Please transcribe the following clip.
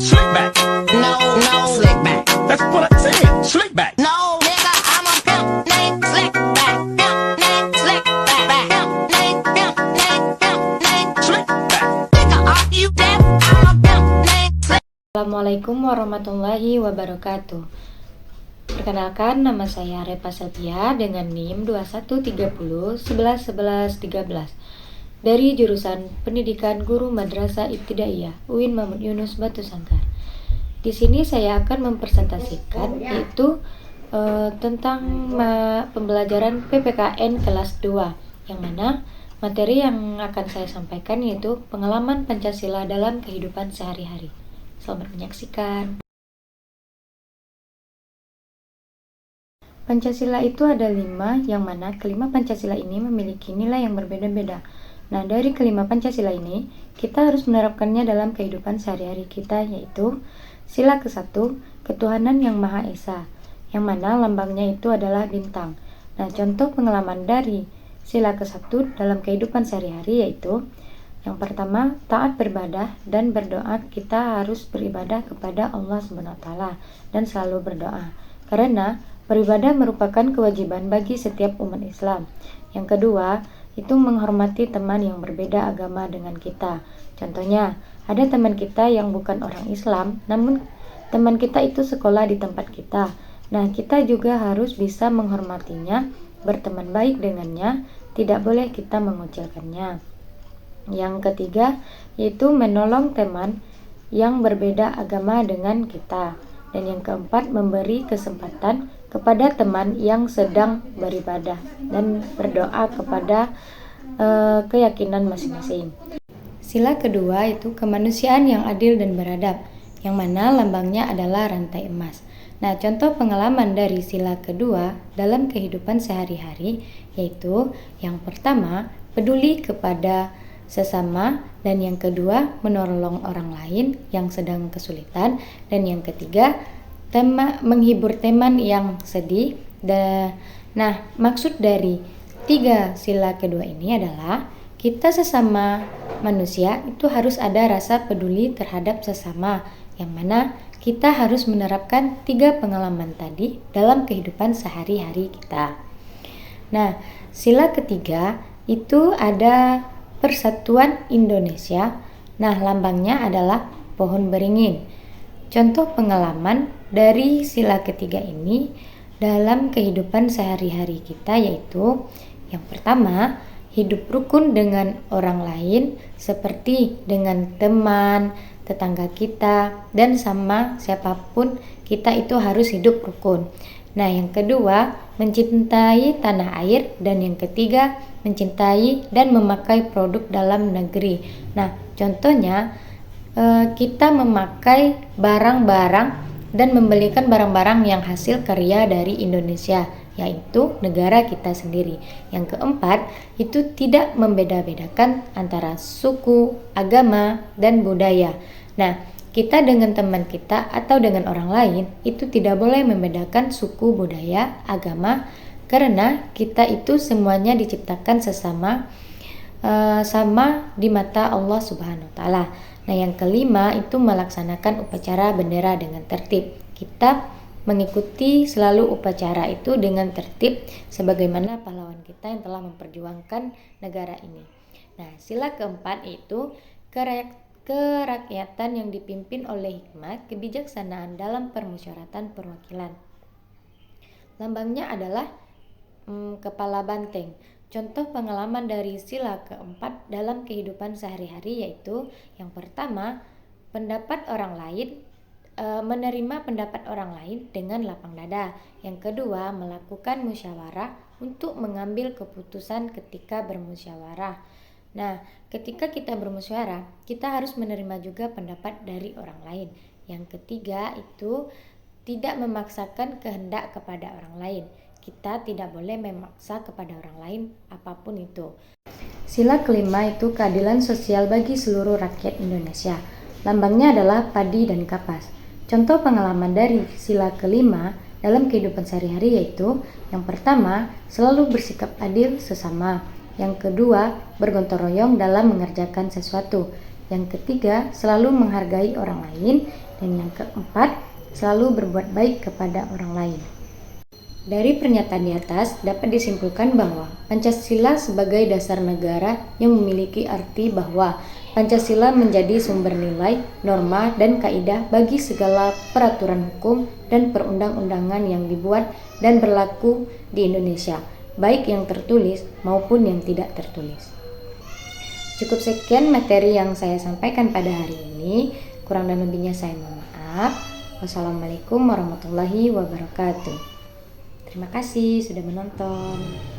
Slick back. No, no, slick back. That's what I said. Slick back. No, nigga, I'm a pimp named Slick back. Pimp named Slick back. Pimp named, pimp named, pimp named Slick back. Nigga, are you deaf? I'm a pimp named Slick. Assalamualaikum warahmatullahi wabarakatuh. Perkenalkan, nama saya Repa Sepia dengan NIM 2130111113 dari jurusan Pendidikan Guru Madrasah Ibtidaiyah UIN Mahmud Yunus Batu Sangkar. Di sini saya akan mempresentasikan yaitu tentang pembelajaran PPKN kelas 2, yang mana materi yang akan saya sampaikan yaitu pengalaman Pancasila dalam kehidupan sehari-hari. Selamat menyaksikan. Pancasila itu ada 5, yang mana kelima Pancasila ini memiliki nilai yang berbeda-beda. Nah, dari kelima Pancasila ini, kita harus menerapkannya dalam kehidupan sehari-hari kita, yaitu sila ke-1, ketuhanan yang Maha Esa, yang mana lambangnya itu adalah bintang. Nah, contoh pengalaman dari sila ke-1 dalam kehidupan sehari-hari yaitu yang pertama, taat beribadah dan berdoa. Kita harus beribadah kepada Allah SWT dan selalu berdoa, karena beribadah merupakan kewajiban bagi setiap umat Islam. Yang kedua, itu menghormati teman yang berbeda agama dengan kita. Contohnya, ada teman kita yang bukan orang Islam, namun teman kita itu sekolah di tempat kita. Nah, kita juga harus bisa menghormatinya, berteman baik dengannya, tidak boleh kita mengucilkannya. Yang ketiga, yaitu menolong teman yang berbeda agama dengan kita. Dan yang keempat, memberi kesempatan kepada teman yang sedang beribadah dan berdoa kepada keyakinan masing-masing. Sila kedua itu kemanusiaan yang adil dan beradab, yang mana lambangnya adalah rantai emas. Nah, contoh pengalaman dari sila kedua dalam kehidupan sehari-hari yaitu yang pertama, peduli kepada sesama, dan yang kedua, menolong orang lain yang sedang kesulitan, dan yang ketiga, menghibur teman yang sedih. Nah, maksud dari 3 sila kedua ini adalah kita sesama manusia itu harus ada rasa peduli terhadap sesama, yang mana kita harus menerapkan 3 pengalaman tadi dalam kehidupan sehari-hari kita. Nah, sila ketiga itu ada Persatuan Indonesia. Nah, lambangnya adalah pohon beringin. Contoh pengalaman dari sila ketiga ini dalam kehidupan sehari-hari kita yaitu yang pertama, hidup rukun dengan orang lain seperti dengan teman, tetangga kita, dan sama siapapun kita itu harus hidup rukun. Nah, yang kedua, mencintai tanah air, dan yang ketiga, mencintai dan memakai produk dalam negeri. Nah, contohnya kita memakai barang-barang dan membelikan barang-barang yang hasil karya dari Indonesia, yaitu negara kita sendiri. Yang keempat, itu tidak membeda-bedakan antara suku, agama, dan budaya. Nah, kita dengan teman kita atau dengan orang lain itu tidak boleh membedakan suku, budaya, agama, karena kita itu semuanya diciptakan sama di mata Allah Subhanahu wa Ta'ala. Nah, yang kelima itu melaksanakan upacara bendera dengan tertib. Kita mengikuti selalu upacara itu dengan tertib sebagaimana pahlawan kita yang telah memperjuangkan negara ini. Nah, sila keempat itu kerakyatan yang dipimpin oleh hikmat, kebijaksanaan dalam permusyawaratan perwakilan. Lambangnya adalah kepala banteng. Contoh pengalaman dari sila keempat dalam kehidupan sehari-hari yaitu yang pertama, menerima pendapat orang lain dengan lapang dada. Yang kedua, melakukan musyawarah untuk mengambil keputusan ketika bermusyawarah. Nah, ketika kita bermusyawarah, kita harus menerima juga pendapat dari orang lain. Yang ketiga itu tidak memaksakan kehendak kepada orang lain. Kita tidak boleh memaksa kepada orang lain apapun itu. Sila kelima itu keadilan sosial bagi seluruh rakyat Indonesia. Lambangnya adalah padi dan kapas. Contoh pengalaman dari sila kelima dalam kehidupan sehari-hari yaitu yang pertama, selalu bersikap adil sesama. Yang kedua, bergotong royong dalam mengerjakan sesuatu. Yang ketiga, selalu menghargai orang lain. Dan yang keempat, selalu berbuat baik kepada orang lain. Dari pernyataan di atas dapat disimpulkan bahwa Pancasila sebagai dasar negara yang memiliki arti bahwa Pancasila menjadi sumber nilai, norma, dan kaidah bagi segala peraturan hukum dan perundang-undangan yang dibuat dan berlaku di Indonesia, baik yang tertulis maupun yang tidak tertulis. Cukup sekian materi yang saya sampaikan pada hari ini. Kurang dan lebihnya saya mohon maaf. Wassalamualaikum warahmatullahi wabarakatuh. Terima kasih sudah menonton.